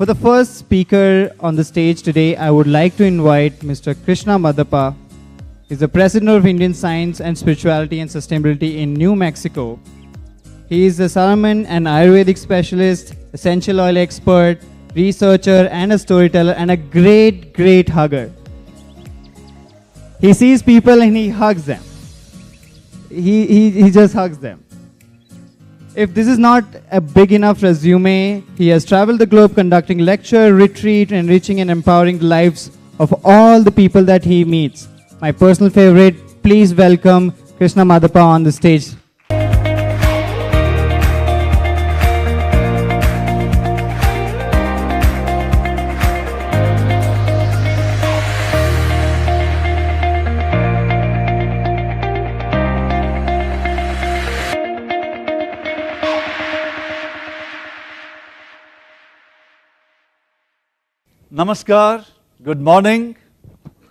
For the first speaker on the stage today, I would like to invite Mr. Krishna Madappa. He's the President of Indian Science and Spirituality and Sustainability in New Mexico. He is a shaman and Ayurvedic specialist, essential oil expert, researcher, and a storyteller, and a great hugger. He sees people and he hugs them. He just hugs them. If this is not a big enough resume, he has traveled the globe conducting lecture, retreat, enriching and empowering the lives of all the people that he meets. My personal favorite, please welcome Krishna Madappa on the stage. Namaskar, good morning,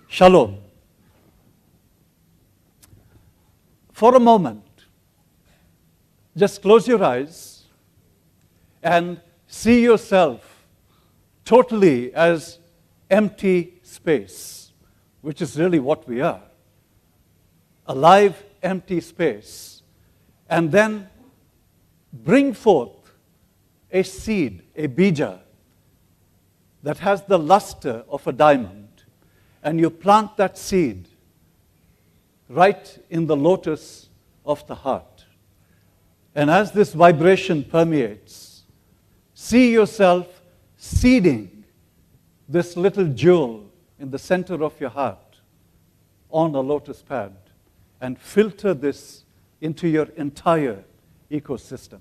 Shalom. For a moment, just close your eyes and see yourself totally as empty space, which is really what we are. A live, empty space. And then bring forth a seed, a bija, that has the luster of a diamond, and you plant that seed right in the lotus of the heart. And as this vibration permeates, see yourself seeding this little jewel in the center of your heart on a lotus pad, and filter this into your entire ecosystem.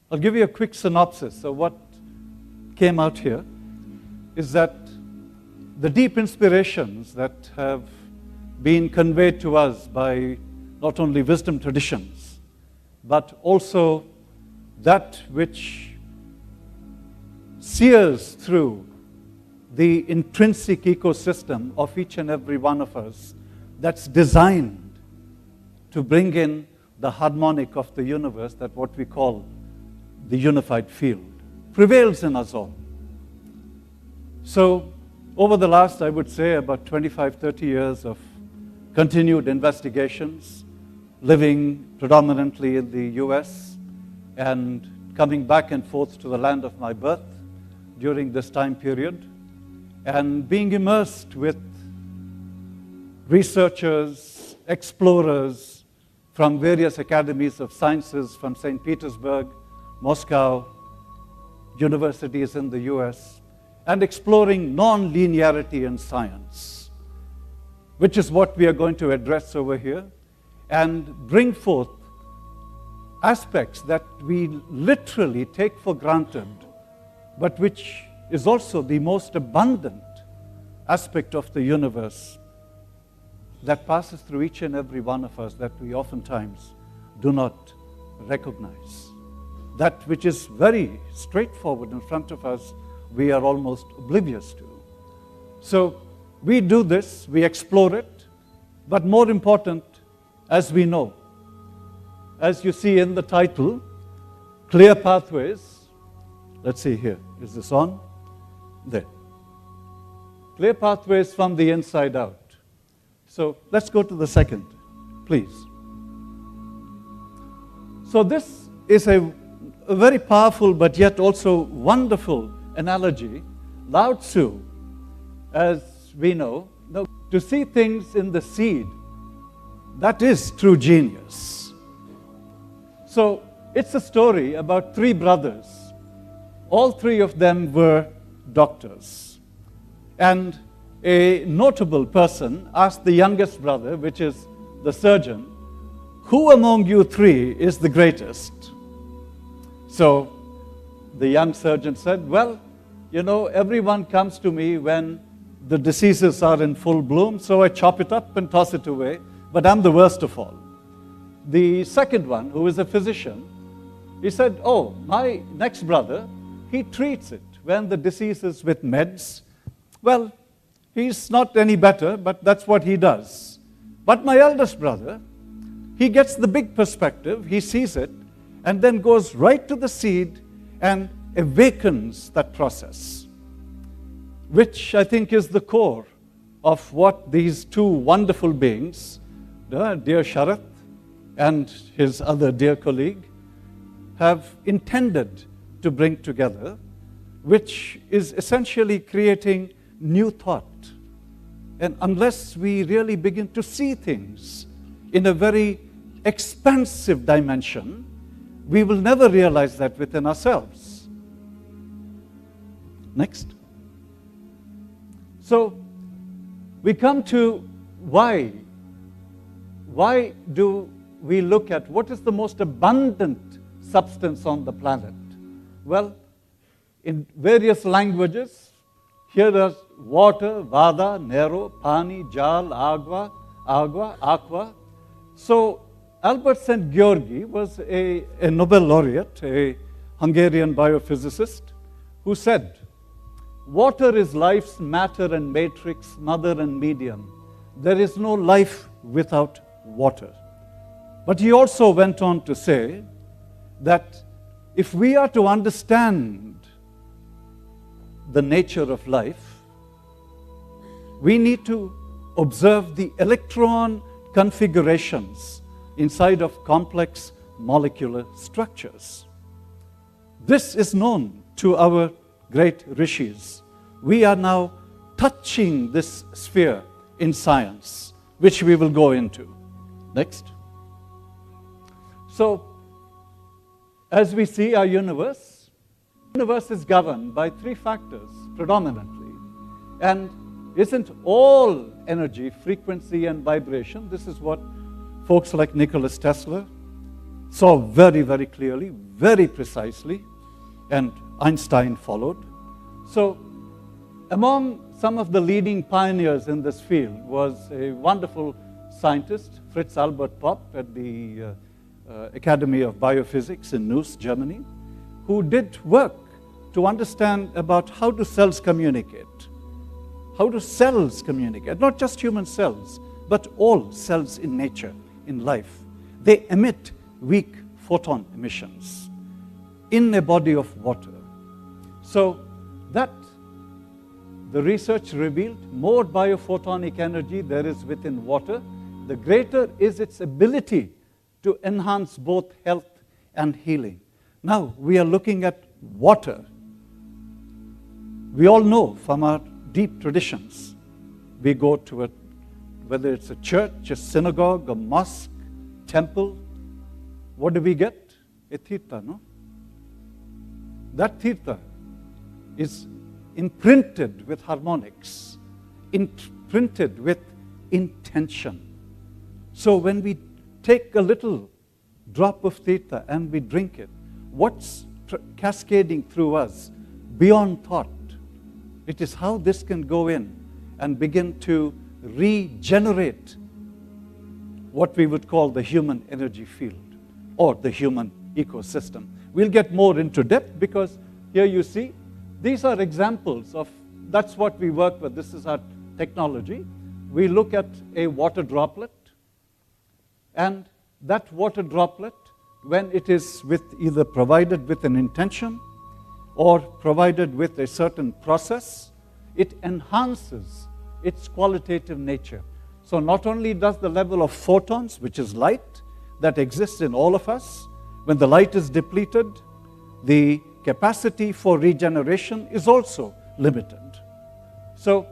I'll give you a quick synopsis. So what came out here is that the deep inspirations that have been conveyed to us by not only wisdom traditions, but also that which sears through the intrinsic ecosystem of each and every one of us, that's designed to bring in the harmonic of the universe, that what we call the unified field, prevails in us all. So over the last, I would say, about 25, 30 years of continued investigations, living predominantly in the US and coming back and forth to the land of my birth during this time period, and being immersed with researchers, explorers, from various academies of sciences, from St. Petersburg, Moscow, universities in the US, and exploring non-linearity in science, which is what we are going to address over here, and bring forth aspects that we literally take for granted, but which is also the most abundant aspect of the universe that passes through each and every one of us, that we oftentimes do not recognize. That which is very straightforward in front of us, we are almost oblivious to. So we do this, we explore it, but more important, as we know, as you see in the title, Clear Pathways. Let's see here, is this on? There. Clear pathways from the inside out. So let's go to the second, please. So this is a a very powerful but yet also wonderful analogy. Lao Tzu, as we know, to see things in the seed, that is true genius. So it's a story about three brothers. All three of them were doctors. And a notable person asked the youngest brother, which is the surgeon, "Who among you three is the greatest?" So the young surgeon said, "Well, everyone comes to me when the diseases are in full bloom, so I chop it up and toss it away, but I'm the worst of all." The second one, who is a physician, he said, "Oh, my next brother, he treats it when the disease is with meds. Well, he's not any better, but that's what he does. But my eldest brother, he gets the big perspective, he sees it, and then goes right to the seed and awakens that process," which I think is the core of what these two wonderful beings, dear Sharath and his other dear colleague, have intended to bring together, which is essentially creating new thought. And unless we really begin to see things in a very expansive dimension, we will never realize that within ourselves. Next. So we come to why. Why do we look at what is the most abundant substance on the planet? Well, in various languages, here are water, vada, nero, pani, jal, agua, aqua. So Albert St. Georgi was a Nobel laureate, a Hungarian biophysicist, who said, "Water is life's matter and matrix, mother and medium. There is no life without water." But he also went on to say that if we are to understand the nature of life, we need to observe the electron configurations inside of complex molecular structures. This is known to our great rishis. We are now touching this sphere in science, which we will go into. Next. So, as we see our universe is governed by three factors predominantly. And isn't all energy, frequency, and vibration? This is what folks like Nikola Tesla saw very, very clearly, very precisely, and Einstein followed. So, among some of the leading pioneers in this field was a wonderful scientist, Fritz Albert Popp, at the Academy of Biophysics in Neuss, Germany, who did work to understand about how do cells communicate. How do cells communicate? Not just human cells, but all cells in nature, in life. They emit weak photon emissions in a body of water. So that the research revealed, more biophotonic energy there is within water, the greater is its ability to enhance both health and healing. Now we are looking at water. We all know from our deep traditions, we go to it, whether it's a church, a synagogue, a mosque, temple, what do we get? A tirtha, no? That tirtha is imprinted with harmonics, imprinted with intention. So when we take a little drop of tirtha and we drink it, what's cascading through us beyond thought? It is how this can go in and begin to regenerate what we would call the human energy field or the human ecosystem. We'll get more into depth because here you see, these are examples of, that's what we work with. This is our technology. We look at a water droplet, and that water droplet, when it is either provided with an intention or provided with a certain process, it enhances its qualitative nature. So not only does the level of photons, which is light, that exists in all of us, when the light is depleted, the capacity for regeneration is also limited. So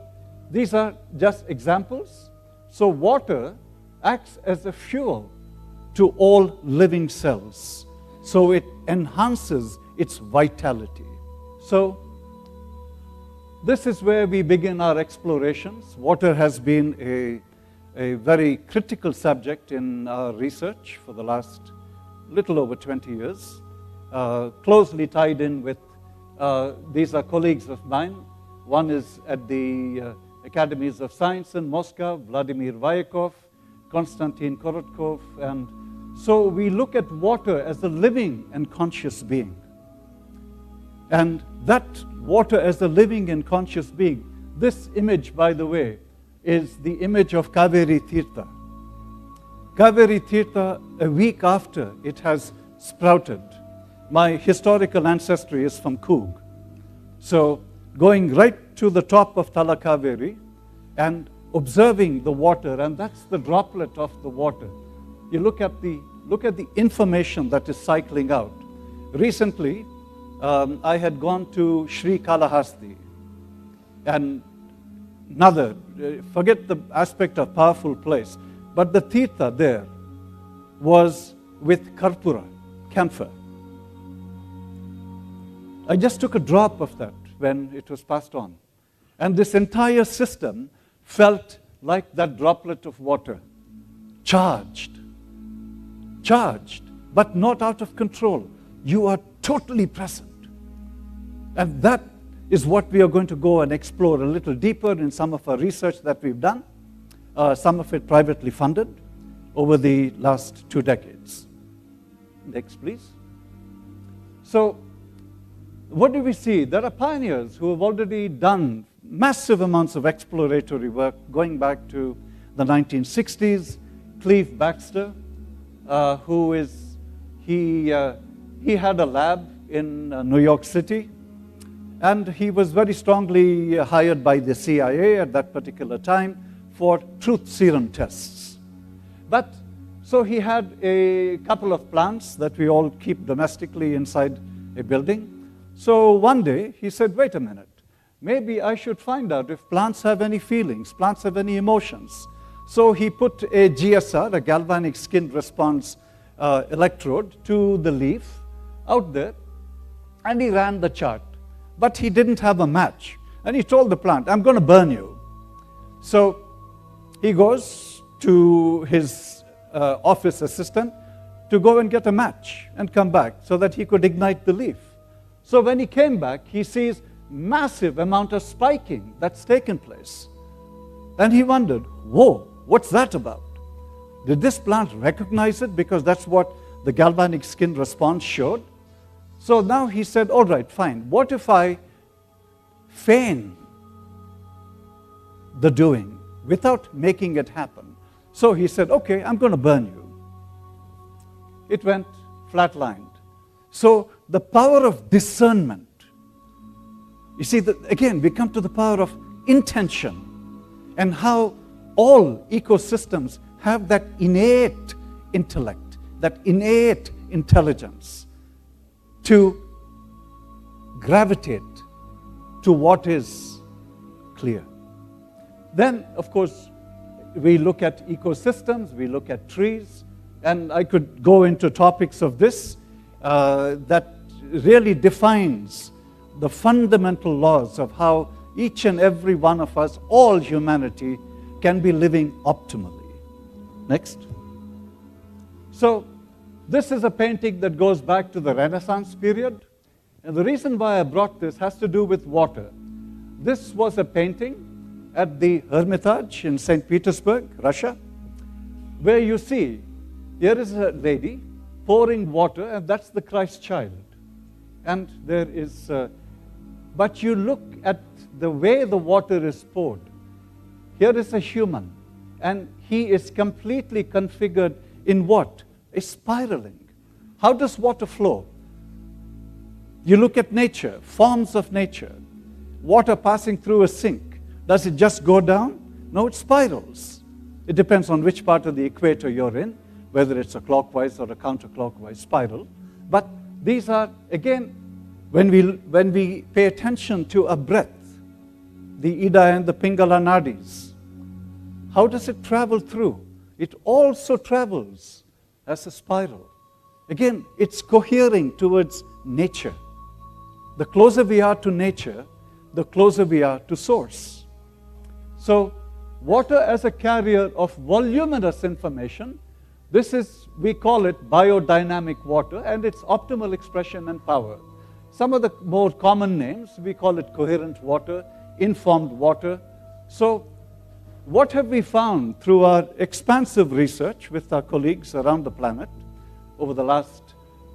these are just examples. So water acts as a fuel to all living cells. So it enhances its vitality. So this is where we begin our explorations. Water has been a very critical subject in our research for the last little over 20 years, closely tied in with, these are colleagues of mine. One is at the Academies of Science in Moscow, Vladimir Vyakov, Konstantin Korotkov, and so we look at water as a living and conscious being. And that water as a living and conscious being, this image, by the way, is the image of Kaveri Tirtha. Kaveri Tirtha, a week after it has sprouted. My historical ancestry is from Coog. So going right to the top of Talakaveri and observing the water, and that's the droplet of the water. You look at the information that is cycling out. Recently, I had gone to Sri Kalahasti, and forget the aspect of powerful place, but the Tirtha there was with Karpura, camphor. I just took a drop of that when it was passed on. And this entire system felt like that droplet of water, charged, but not out of control. You are totally present. And that is what we are going to go and explore a little deeper in some of our research that we've done, some of it privately funded over the last 2 decades. Next, please. So, what do we see? There are pioneers who have already done massive amounts of exploratory work going back to the 1960s. Cleve Baxter, he had a lab in New York City, and he was very strongly hired by the CIA at that particular time for truth serum tests. But so he had a couple of plants that we all keep domestically inside a building. So one day he said, wait a minute, maybe I should find out if plants have any feelings, plants have any emotions. So he put a GSR, a galvanic skin response electrode, to the leaf out there, and he ran the chart. But he didn't have a match. And he told the plant, I'm going to burn you. So he goes to his office assistant to go and get a match and come back so that he could ignite the leaf. So when he came back, he sees massive amount of spiking that's taken place. And he wondered, whoa, what's that about? Did this plant recognize it? Because that's what the galvanic skin response showed. So now he said, all right, fine. What if I feign the doing without making it happen? So he said, okay, I'm going to burn you. It went flatlined. So the power of discernment. You see, again, we come to the power of intention and how all ecosystems have that innate intellect, that innate intelligence to gravitate to what is clear. Then, of course, we look at ecosystems, we look at trees, and I could go into topics of this that really defines the fundamental laws of how each and every one of us, all humanity, can be living optimally. Next. So, this is a painting that goes back to the Renaissance period. And the reason why I brought this has to do with water. This was a painting at the Hermitage in St. Petersburg, Russia, where you see, here is a lady pouring water, and that's the Christ child. And there is, but you look at the way the water is poured. Here is a human, and he is completely configured in what? A spiraling. How does water flow? You look at nature, forms of nature. Water passing through a sink. Does it just go down? No, it spirals. It depends on which part of the equator you're in, whether it's a clockwise or a counterclockwise spiral. But these are, again, When we pay attention to a breath, the Ida and the Pingala nadis, how does it travel through? It also travels as a spiral. Again, it's cohering towards nature. The closer we are to nature, the closer we are to source. So, water as a carrier of voluminous information, we call it biodynamic water, and its optimal expression and power. Some of the more common names, we call it coherent water, informed water. So, what have we found through our expansive research with our colleagues around the planet over the last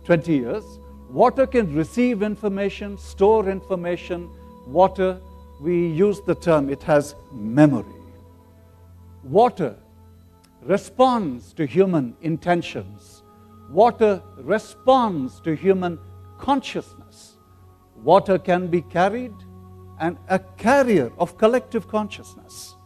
20 years? Water can receive information, store information. Water, we use the term, it has memory. Water responds to human intentions. Water responds to human consciousness. Water can be carried and a carrier of collective consciousness.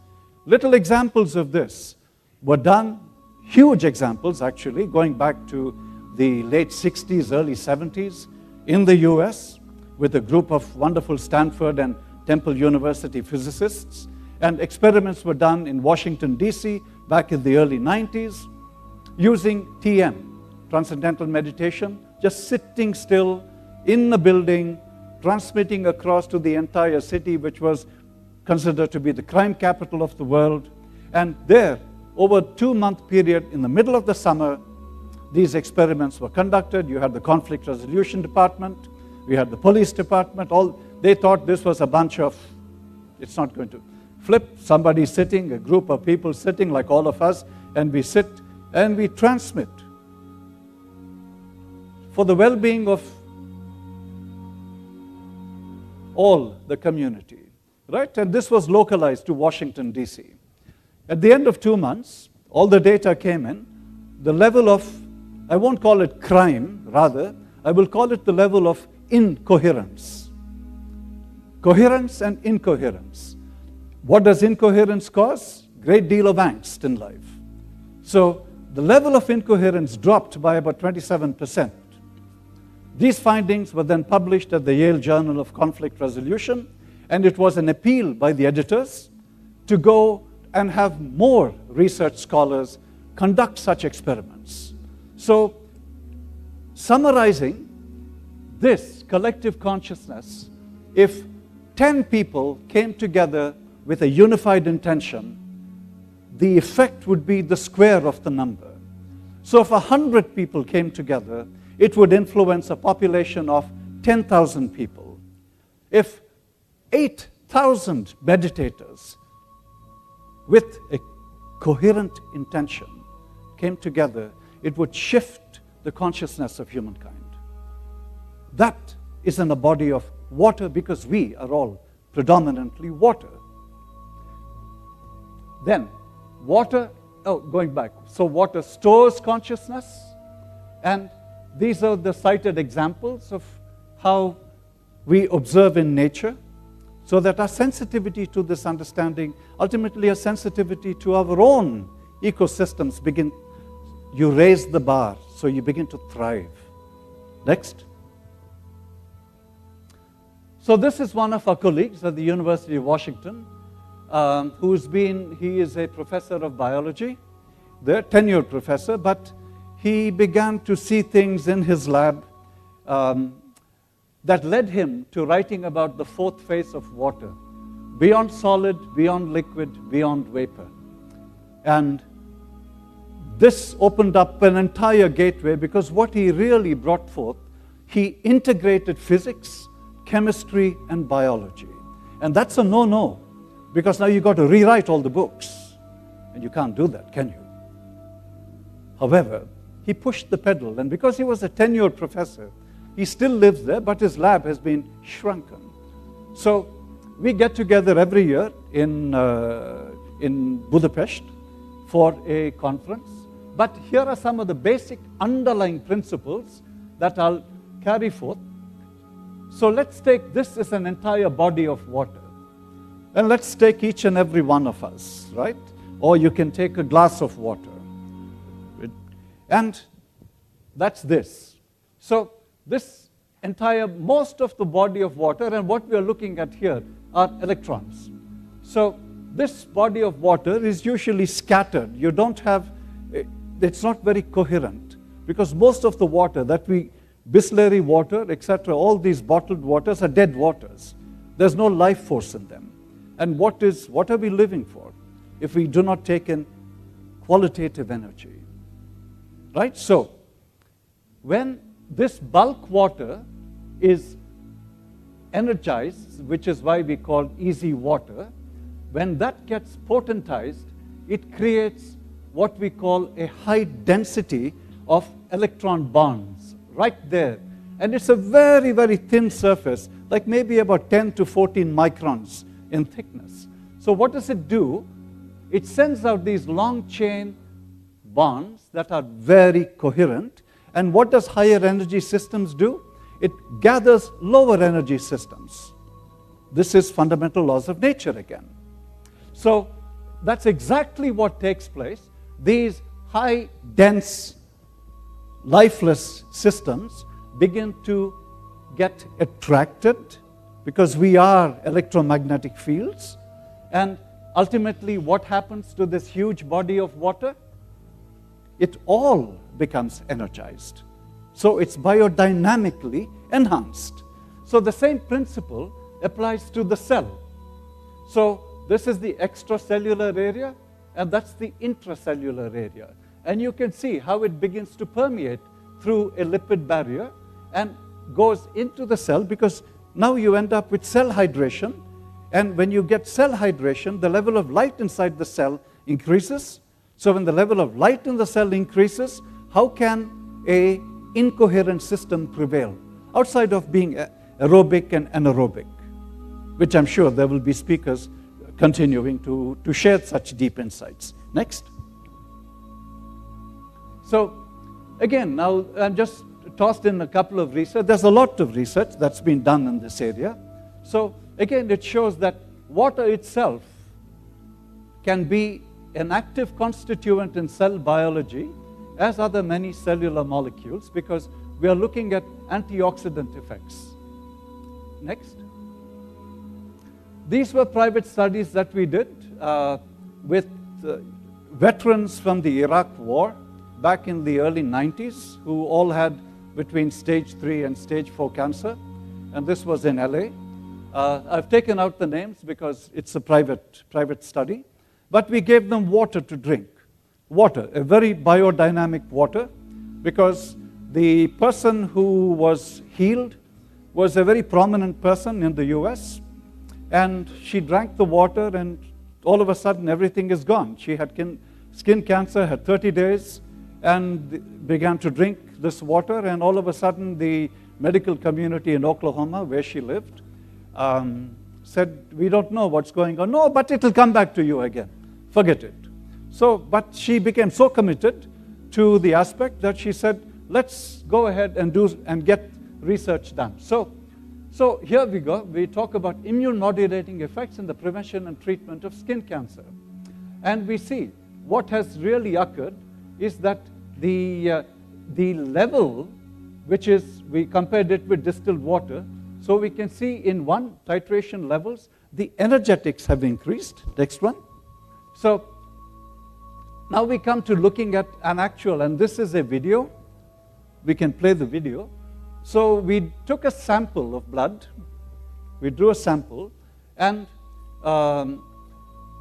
Little examples of this were done, huge examples actually, going back to the late 60s, early 70s in the US with a group of wonderful Stanford and Temple University physicists. And experiments were done in Washington, D.C. back in the early 90s using TM, Transcendental Meditation, just sitting still in the building, transmitting across to the entire city, which was considered to be the crime capital of the world. And there, over a 2-month period, in the middle of the summer, these experiments were conducted. You had the conflict resolution department, we had the police department, they thought this was a bunch of, it's not going to flip, somebody sitting, a group of people sitting like all of us, and we sit and we transmit for the well-being of all the community. Right? And this was localized to Washington, D.C. At the end of 2 months, all the data came in. The level of, I won't call it crime, rather, I will call it the level of incoherence. Coherence and incoherence. What does incoherence cause? Great deal of angst in life. So the level of incoherence dropped by about 27%. These findings were then published at the Yale Journal of Conflict Resolution, and it was an appeal by the editors to go and have more research scholars conduct such experiments. So, summarizing this collective consciousness, if 10 people came together with a unified intention, the effect would be the square of the number. So if 100 people came together, it would influence a population of 10,000 people. If 8,000 meditators with a coherent intention came together, it would shift the consciousness of humankind. That is in the body of water, because we are all predominantly water. Then, water, going back, so water stores consciousness, and these are the cited examples of how we observe in nature, so that our sensitivity to this understanding, ultimately a sensitivity to our own ecosystems begin, you raise the bar, so you begin to thrive. Next. So this is one of our colleagues at the University of Washington, he is a professor of biology, the tenured professor, but he began to see things in his lab that led him to writing about the fourth phase of water, beyond solid, beyond liquid, beyond vapor. And this opened up an entire gateway, because what he really brought forth, he integrated physics, chemistry, and biology. And that's a no-no, because now you've got to rewrite all the books. And you can't do that, can you? However, he pushed the pedal, and because he was a tenured professor, he still lives there, but his lab has been shrunken. So we get together every year in Budapest for a conference. But here are some of the basic underlying principles that I'll carry forth. So let's take this as an entire body of water. And let's take each and every one of us, right? Or you can take a glass of water. And that's this. So this most of the body of water, and what we are looking at here are electrons. So this body of water is usually scattered. You don't have, it's not very coherent, because most of the water that Bisleri water, etc., all these bottled waters are dead waters. There's no life force in them. And what are we living for if we do not take in qualitative energy? Right? So, when this bulk water is energized, which is why we call easy water, when that gets potentized, it creates what we call a high density of electron bonds right there. And it's a very, very thin surface, like maybe about 10 to 14 microns in thickness. So what does it do? It sends out these long chain bonds that are very coherent. And what does higher energy systems do? It gathers lower energy systems. This is fundamental laws of nature again. So that's exactly what takes place. These high, dense, lifeless systems begin to get attracted because we are electromagnetic fields. And ultimately, what happens to this huge body of water? It all becomes energized. So it's biodynamically enhanced. So the same principle applies to the cell. So this is the extracellular area, and that's the intracellular area. And you can see how it begins to permeate through a lipid barrier and goes into the cell, because now you end up with cell hydration. And when you get cell hydration, the level of light inside the cell increases. So when the level of light in the cell increases, how can an incoherent system prevail outside of being aerobic and anaerobic, which I'm sure there will be speakers continuing to share such deep insights. Next. So again, now I'm just tossed in a couple of research. There's a lot of research that's been done in this area. So again, it shows that water itself can be an active constituent in cell biology, as are the many cellular molecules, because we are looking at antioxidant effects. Next. These were private studies that we did with veterans from the Iraq War back in the early 90s, who all had between stage 3 and stage 4 cancer. And this was in LA. I've taken out the names because it's a private study. But we gave them water to drink. Water, a very biodynamic water, because the person who was healed was a very prominent person in the US. And she drank the water, and all of a sudden everything is gone. She had skin cancer, had 30 days, and began to drink this water. And all of a sudden the medical community in Oklahoma, where she lived, said, we don't know what's going on. No, but it'll come back to you again. Forget it. So, but she became so committed to the aspect that she said, let's go ahead and get research done. So here we go. We talk about immune modulating effects in the prevention and treatment of skin cancer. And we see what has really occurred is that the level, which is, we compared it with distilled water, so we can see in one titration levels, the energetics have increased. Next one. So now we come to looking at an actual, and this is a video. We can play the video. So we took a sample of blood. We drew a sample, and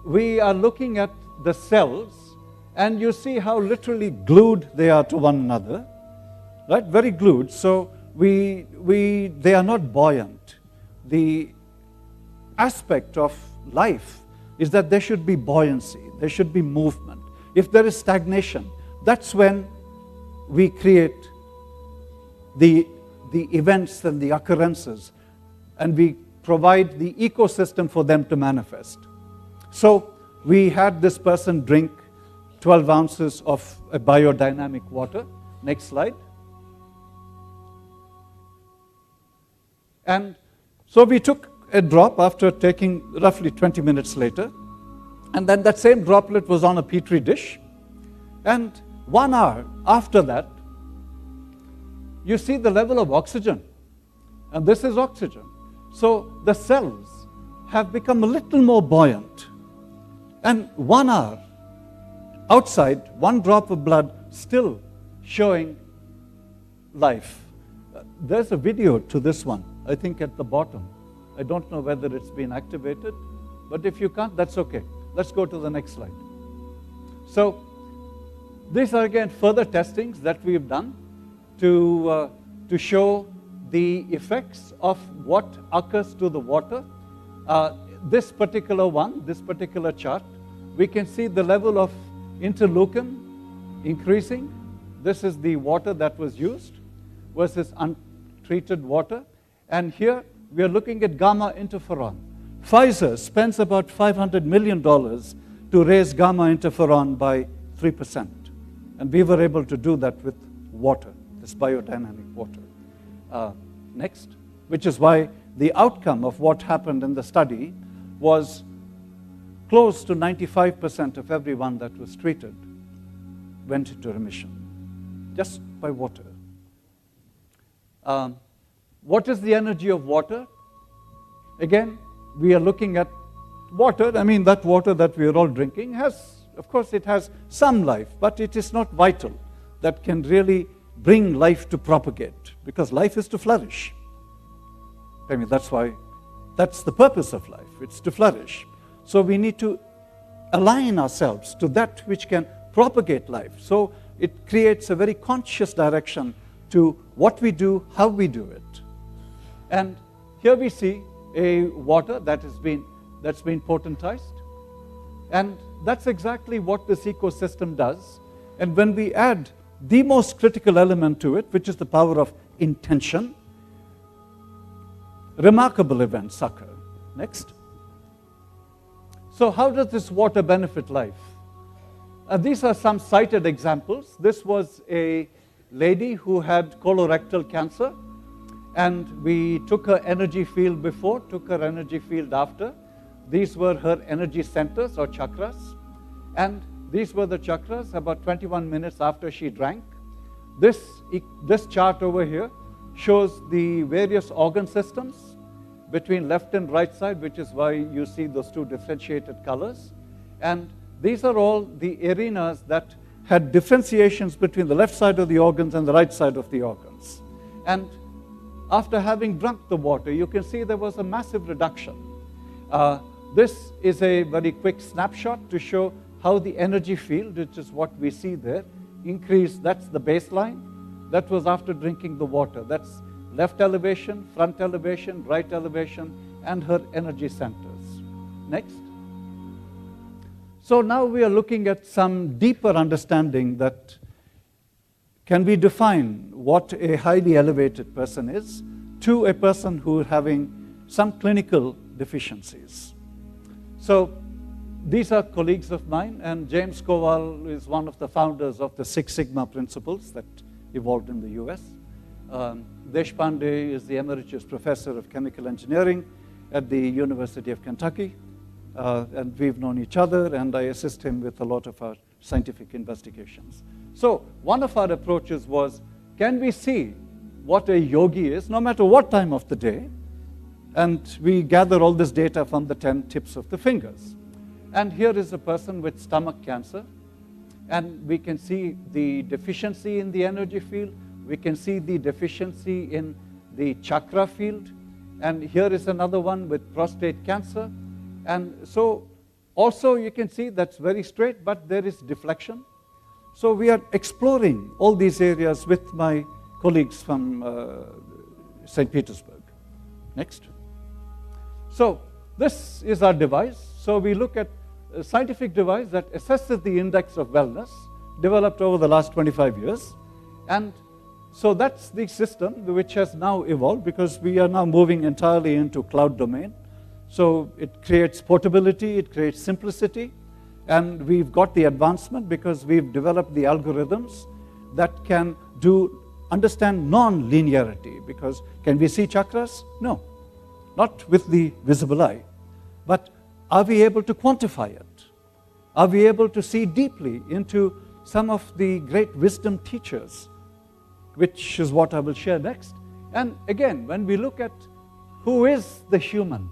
we are looking at the cells, and you see how literally glued they are to one another, right? Very glued. So they are not buoyant. The aspect of life is that there should be buoyancy, there should be movement. If there is stagnation, that's when we create the events and the occurrences, and we provide the ecosystem for them to manifest. So we had this person drink 12 ounces of a biodynamic water. Next slide. And so we took a drop after taking roughly 20 minutes later, and then that same droplet was on a petri dish. And 1 hour after that, you see the level of oxygen and this is oxygen. So the cells have become a little more buoyant. And 1 hour outside, 1 drop of blood still showing life. There's a video to this one, I think at the bottom. I don't know whether it's been activated, but if you can't, that's okay. Let's go to the next slide. So these are again further testings that we've done to show the effects of what occurs to the water. This particular one, this particular chart, we can see the level of interleukin increasing. This is the water that was used versus untreated water. And here we are looking at gamma interferon. Pfizer spends about $500 million to raise gamma interferon by 3%. And we were able to do that with water, this biodynamic water. Next, which is why the outcome of what happened in the study was close to 95% of everyone that was treated went into remission, just by water. What is the energy of water? Again, we are looking at water. I mean, that water that we are all drinking has, of course, it has some life, but it is not vital that can really bring life to propagate, because life is to flourish. I mean, that's the purpose of life. It's to flourish. So we need to align ourselves to that which can propagate life. So it creates a very conscious direction to what we do, how we do it. And here we see a water that's been potentized. And that's exactly what this ecosystem does. And when we add the most critical element to it, which is the power of intention, remarkable events occur. Next. So how does this water benefit life? These are some cited examples. This was a lady who had colorectal cancer, and we took her energy field before, took her energy field after. These were her energy centers or chakras, and these were the chakras about 21 minutes after she drank. This chart over here shows the various organ systems between left and right side, which is why you see those two differentiated colors. And these are all the arenas that had differentiations between the left side of the organs and the right side of the organs. And after having drunk the water, you can see there was a massive reduction. This is a very quick snapshot to show how the energy field, which is what we see there, increased. That's the baseline. That was after drinking the water. That's left elevation, front elevation, right elevation, and her energy centers. Next. So now we are looking at some deeper understanding that can we define what a highly elevated person is to a person who is having some clinical deficiencies. So these are colleagues of mine, and James Kowal is one of the founders of the Six Sigma principles that evolved in the US. Deshpande is the emeritus professor of chemical engineering at the University of Kentucky. And we've known each other, and I assist him with a lot of our scientific investigations. So one of our approaches was, can we see what a yogi is, no matter what time of the day? And we gather all this data from the 10 tips of the fingers. And here is a person with stomach cancer, and we can see the deficiency in the energy field. We can see the deficiency in the chakra field. And here is another one with prostate cancer. And so also you can see that's very straight, but there is deflection. So we are exploring all these areas with my colleagues from St. Petersburg. Next. So this is our device. So we look at a scientific device that assesses the index of wellness, developed over the last 25 years. And so that's the system which has now evolved, because we are now moving entirely into cloud domain. So it creates portability, it creates simplicity, and we've got the advancement because we've developed the algorithms that can understand non-linearity. Because can we see chakras? No, not with the visible eye. But are we able to quantify it? Are we able to see deeply into some of the great wisdom teachers, which is what I will share next? And again, when we look at who is the human,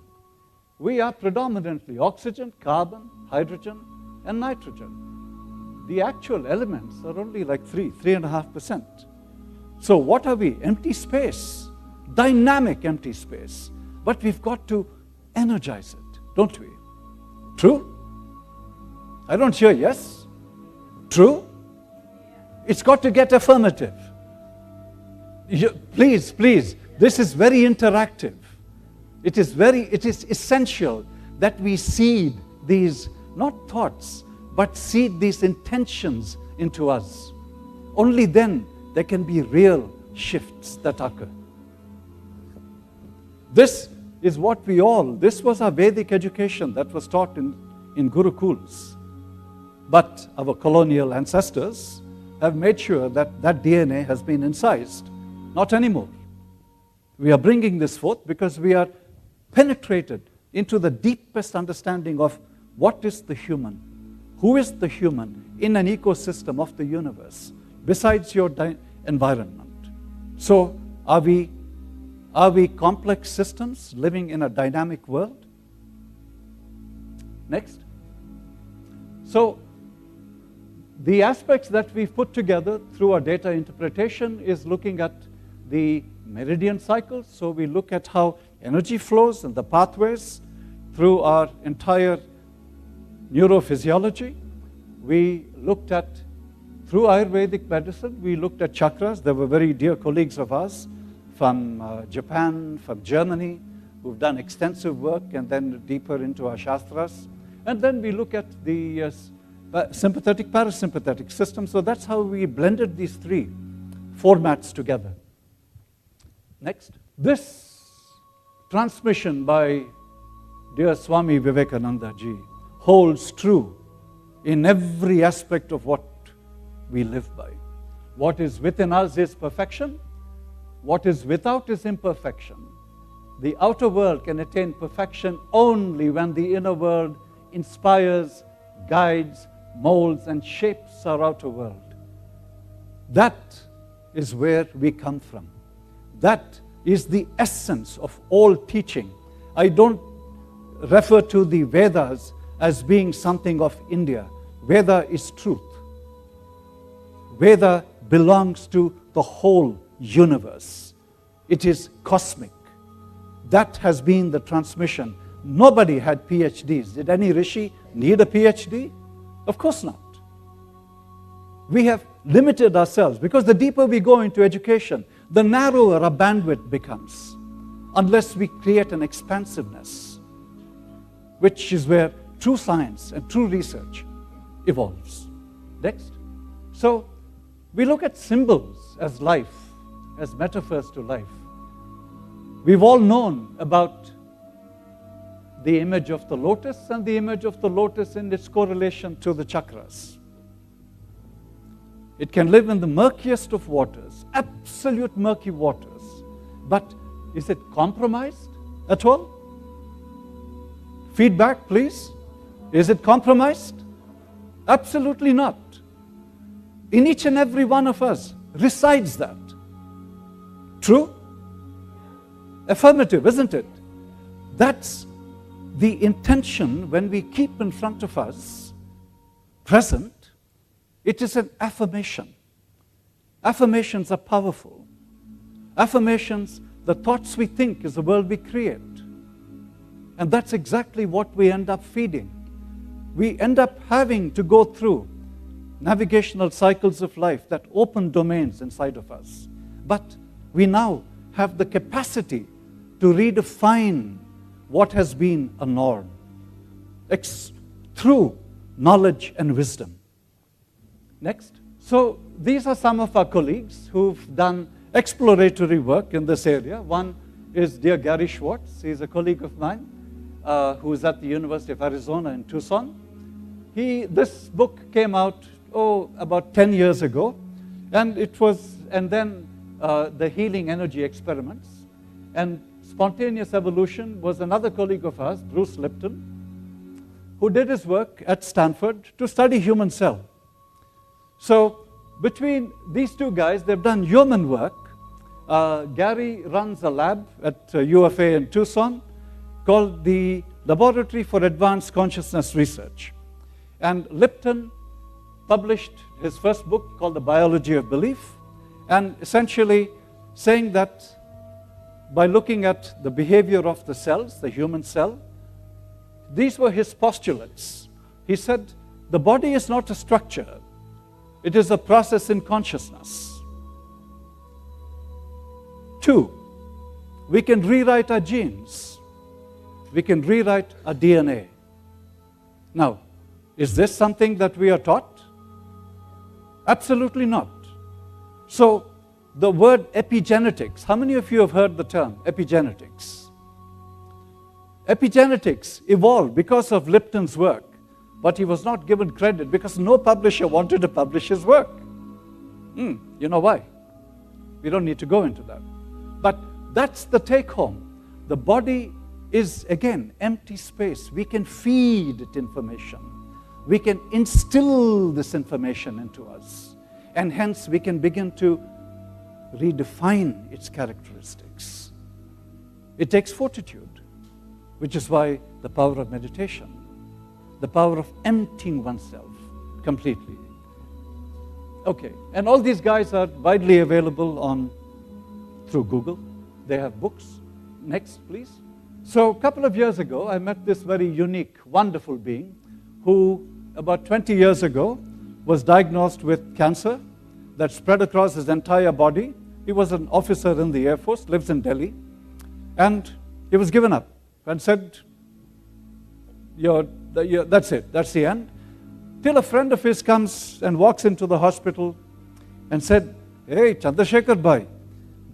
we are predominantly oxygen, carbon, hydrogen, and nitrogen. The actual elements are only like 3.5%. So what are we? Empty space, dynamic empty space. But we've got to energize it, don't we? True? I don't hear yes. True? It's got to get affirmative. Please, this is very interactive. It is essential that we seed these, not thoughts, but seed these intentions into us. Only then there can be real shifts that occur. This is what this was our Vedic education that was taught in Gurukuls. But our colonial ancestors have made sure that that DNA has been incised. Not anymore. We are bringing this forth because we are penetrated into the deepest understanding of what is the human, who is the human in an ecosystem of the universe, besides your environment. So, are we complex systems living in a dynamic world? Next. So, the aspects that we've put together through our data interpretation is looking at the meridian cycles. So we look at how energy flows and the pathways through our entire neurophysiology. We looked at, through Ayurvedic medicine, we looked at chakras. There were very dear colleagues of ours from Japan, from Germany, who've done extensive work and then deeper into our shastras. And then we look at the sympathetic, parasympathetic system. So that's how we blended these three formats together. Next. This transmission by dear Swami Vivekananda ji holds true in every aspect of what we live by. What is within us is perfection. What is without is imperfection. The outer world can attain perfection only when the inner world inspires, guides, molds, and shapes our outer world. That is where we come from. That is the essence of all teaching. I don't refer to the Vedas as being something of India. Veda is truth. Veda belongs to the whole universe. It is cosmic. That has been the transmission. Nobody had PhDs. Did any Rishi need a PhD? Of course not. We have limited ourselves because the deeper we go into education, the narrower our bandwidth becomes, unless we create an expansiveness, which is where true science and true research evolves. Next. So, we look at symbols as life, as metaphors to life. We've all known about the image of the lotus and the image of the lotus in its correlation to the chakras. It can live in the murkiest of waters, absolute murky waters. But is it compromised at all? Feedback, please. Is it compromised? Absolutely not. In each and every one of us resides that. True? Affirmative, isn't it? That's the intention when we keep in front of us, present. It is an affirmation. Affirmations are powerful. Affirmations, the thoughts we think is the world we create. And that's exactly what we end up feeding. We end up having to go through navigational cycles of life that open domains inside of us. But we now have the capacity to redefine what has been a norm through knowledge and wisdom. Next. So these are some of our colleagues who've done exploratory work in this area. One is dear Gary Schwartz. He's a colleague of mine who is at the University of Arizona in Tucson. This book came out about 10 years ago, and then the healing energy experiments. And spontaneous evolution was another colleague of ours, Bruce Lipton, who did his work at Stanford to study human cell. So between these two guys, they've done human work, Gary runs a lab at UFA in Tucson called the Laboratory for Advanced Consciousness Research. And Lipton published his first book called The Biology of Belief, and essentially saying that by looking at the behavior of the cells, the human cell, these were his postulates. He said, the body is not a structure, it is a process in consciousness. 2, we can rewrite our genes. We can rewrite our DNA. Now, is this something that we are taught? Absolutely not. So, the word epigenetics, how many of you have heard the term epigenetics? Epigenetics evolved because of Lipton's work, but he was not given credit because no publisher wanted to publish his work. You know why? We don't need to go into that. But that's the take home. The body is, again, empty space. We can feed it information. We can instill this information into us. And hence, we can begin to redefine its characteristics. It takes fortitude, which is why the power of meditation, the power of emptying oneself completely. Okay, and all these guys are widely available through Google. They have books. Next, please. So a couple of years ago, I met this very unique, wonderful being who, about 20 years ago, was diagnosed with cancer that spread across his entire body. He was an officer in the Air Force, lives in Delhi, and he was given up and said, that's it, that's the end. Till a friend of his comes and walks into the hospital and said, hey, Chandrasekhar bhai,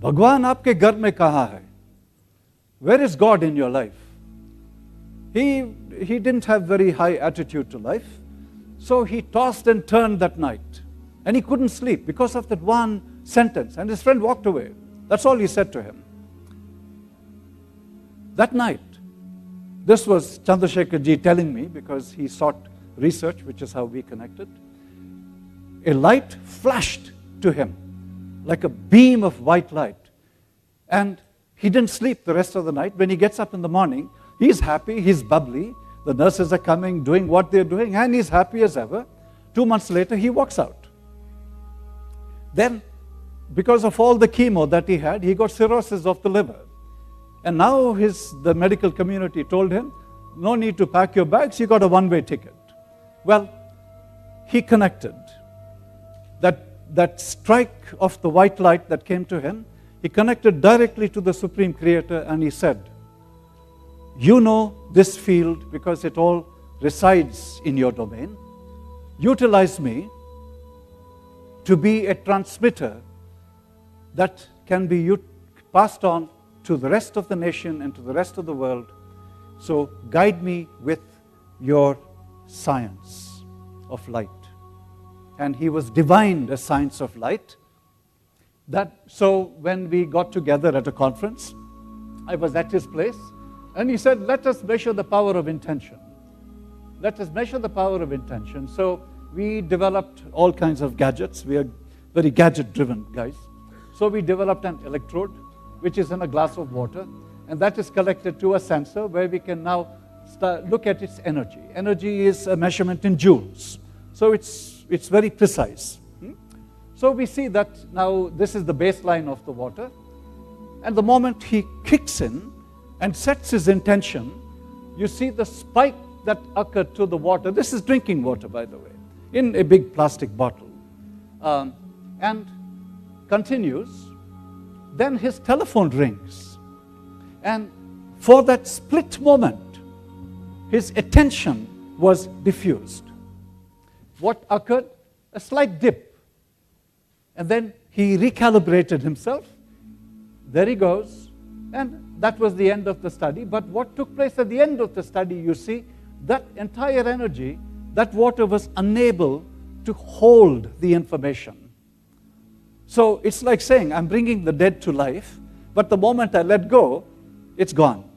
Bhagwan aapke ghar mein kahan hai? Where is God in your life? He didn't have very high attitude to life, so he tossed and turned that night. And he couldn't sleep because of that one sentence. And his friend walked away. That's all he said to him. That night, this was Chandrasekhar ji telling me, because he sought research, which is how we connected. A light flashed to him, like a beam of white light. And he didn't sleep the rest of the night. When he gets up in the morning, he's happy, he's bubbly. The nurses are coming, doing what they're doing, and he's happy as ever. 2 months later, he walks out. Then, because of all the chemo that he had, he got cirrhosis of the liver. And now the medical community told him, no need to pack your bags, you got a one-way ticket. Well, he connected. That strike of the white light that came to him, he connected directly to the Supreme Creator, and he said, you know this field because it all resides in your domain. Utilize me to be a transmitter that can be passed on to the rest of the nation and to the rest of the world. So guide me with your science of light. And he was divined as science of light. So when we got together at a conference, I was at his place, and he said, let us measure the power of intention. Let us measure the power of intention. So we developed all kinds of gadgets. We are very gadget-driven guys. So we developed an electrode, which is in a glass of water, and that is connected to a sensor where we can now look at its energy. Energy is a measurement in joules. So it's very precise. So we see that now this is the baseline of the water, and the moment he kicks in and sets his intention, you see the spike that occurred to the water. This is drinking water, by the way, in a big plastic bottle. And continues. Then his telephone rings. And for that split moment, his attention was diffused. What occurred? A slight dip. And then he recalibrated himself. There he goes. And that was the end of the study. But what took place at the end of the study, you see, that entire energy, that water was unable to hold the information. So it's like saying, I'm bringing the dead to life, but the moment I let go, it's gone.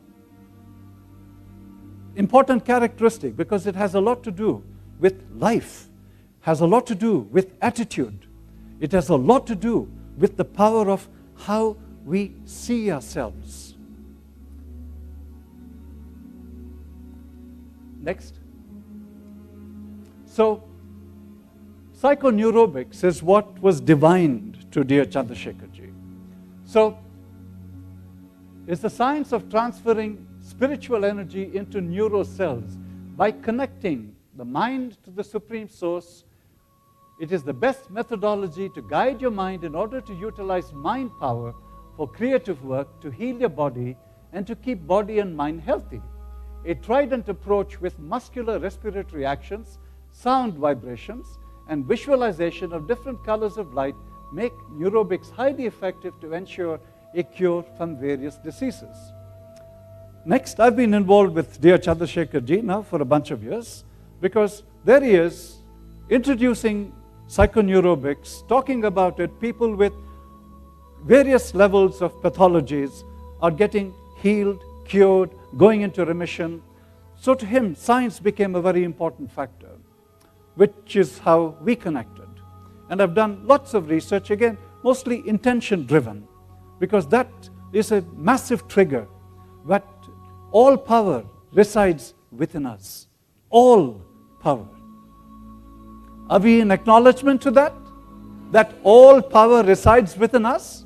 Important characteristic, because it has a lot to do with life, has a lot to do with attitude. It has a lot to do with the power of how we see ourselves. Next. So, psychoneurobics is what was divined to dear Chandrasekharji. So, it's the science of transferring spiritual energy into neurocells by connecting the mind to the Supreme Source. It is the best methodology to guide your mind in order to utilize mind power for creative work, to heal your body, and to keep body and mind healthy. A trident approach with muscular respiratory actions, sound vibrations, and visualization of different colors of light make neurobics highly effective to ensure a cure from various diseases. Next, I've been involved with dear Chandrasekharji now for a bunch of years, because there he is introducing psychoneurobics, talking about it. People with various levels of pathologies are getting healed, cured, going into remission. So to him, science became a very important factor, which is how we connected. And I've done lots of research, again, mostly intention-driven, because that is a massive trigger. But all power resides within us. All power. Are we in acknowledgement to that? That all power resides within us?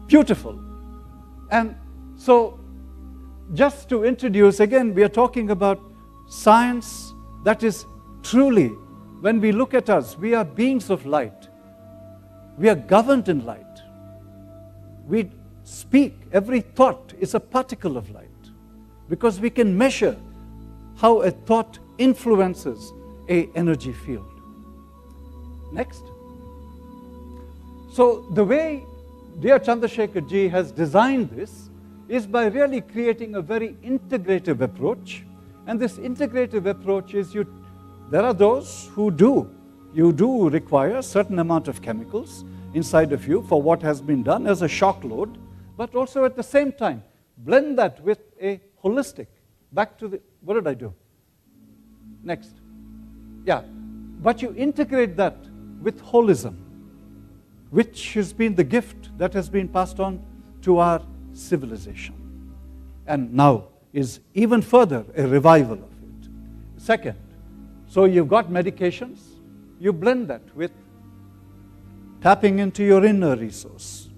Beautiful. And so, just to introduce, again, we are talking about science that is truly, when we look at us, we are beings of light. We are governed in light. We speak, every thought is a particle of light, because we can measure how a thought influences an energy field. Next. So the way dear Chandrasekharji has designed this is by really creating a very integrative approach. And this integrative approach is, there are those who you do require a certain amount of chemicals inside of you for what has been done as a shock load, but also at the same time, blend that with a holistic, back to the, what did I do? Next. Yeah, but you integrate that with holism, which has been the gift that has been passed on to our civilization. And now is even further a revival of it. Second, so you've got medications, you blend that with tapping into your inner resource.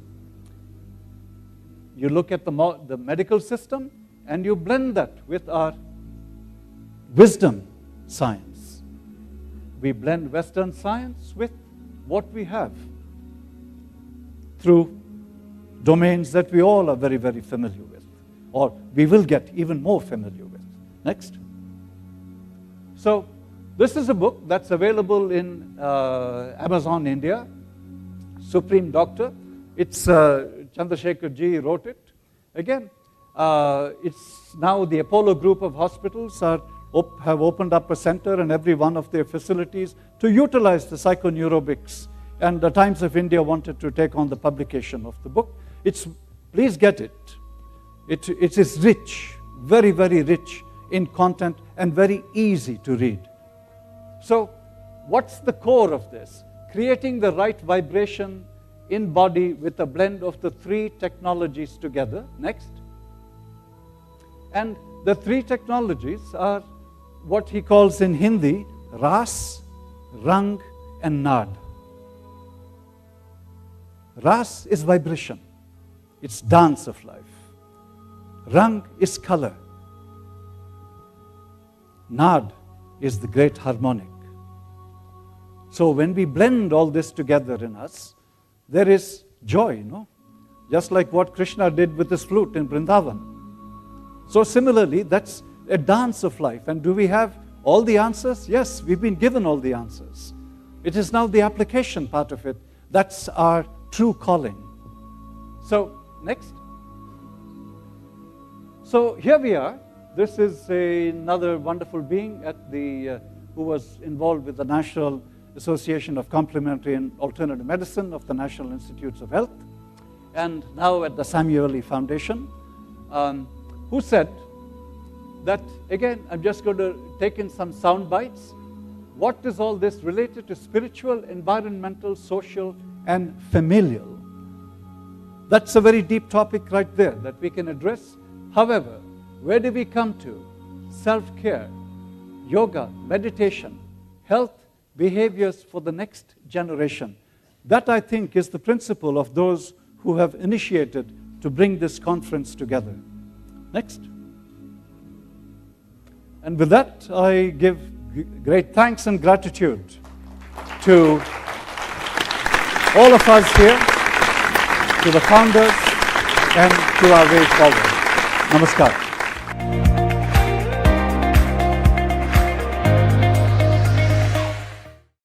You look at the medical system and you blend that with our wisdom science. We blend Western science with what we have through domains that we all are very, very familiar with, or we will get even more familiar with. Next. So this is a book that's available in Amazon India, Supreme Doctor. It's Chandrasekharji wrote it. Again, it's now the Apollo group of hospitals have opened up a center in every one of their facilities to utilize the psychoneurobics. And the Times of India wanted to take on the publication of the book. Please get it. It is rich, very, very rich in content and very easy to read. So, what's the core of this? Creating the right vibration in body with a blend of the three technologies together. Next. And the three technologies are what he calls in Hindi, Ras, Rang, and Nad. Ras is vibration. It's dance of life. Rang is color. Nad is the great harmonic. So when we blend all this together in us, there is joy, no? Just like what Krishna did with his flute in Vrindavan. So similarly, that's a dance of life. And do we have all the answers? Yes, we've been given all the answers. It is now the application part of it. That's our true calling. So, next. So here we are. This is another wonderful being at the who was involved with the National Association of Complementary and Alternative Medicine of the National Institutes of Health, and now at the Samueli Foundation, who said that, again, I'm just going to take in some sound bites. What is all this related to spiritual, environmental, social, and familial? That's a very deep topic right there that we can address. However, where do we come to? Self-care, yoga, meditation, health, behaviors for the next generation. That, I think, is the principle of those who have initiated to bring this conference together. Next. And with that, I give great thanks and gratitude to all of us here, to the founders, and to our way forward. Namaskar.